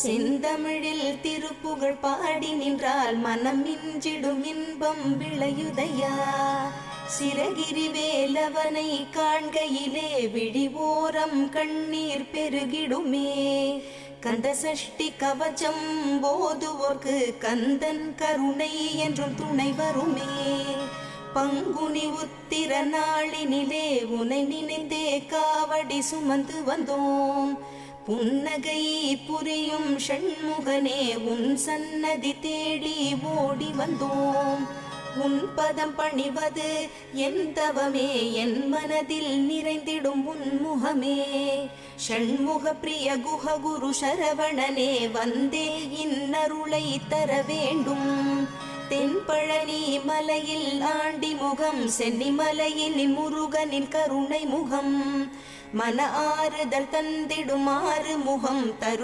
செந்தமிழில் திருப்புகழ் பாடி நின்றால் மனம் மிஞ்சிடும் இன்பம் விளையுதையா. சிறகிரி வேலவனை காண்கையிலே விழிவோரம் கண்ணீர் பெருகிடுமே. கந்த சஷ்டி கவச்சம் போதுவோர்க்கு கந்தன் கருணை என்றும் துணை வருமே. பங்குனி உத்திர நாளினிலே உனை நினைந்தே காவடி சுமந்து வந்தோம். புன்னகை புரியும் ஷண்முகனே உன் சன்னதி தேடி ஓடி வந்தோம். உன் பதம் பணிவது என் தவமே, என் மனதில் நிறைந்திடும் உன் முகமே. ஷண்முக பிரிய குஹ குரு சரவணனே வந்தே இன்னருளை தர வேண்டும். தென்பழனி மலையில் ஆண்டி முகம், சென்னி மலையில் முருகனின் கருணை முகம். மன ஆறுதல் தந்திடும் ஆறு முகம் தரு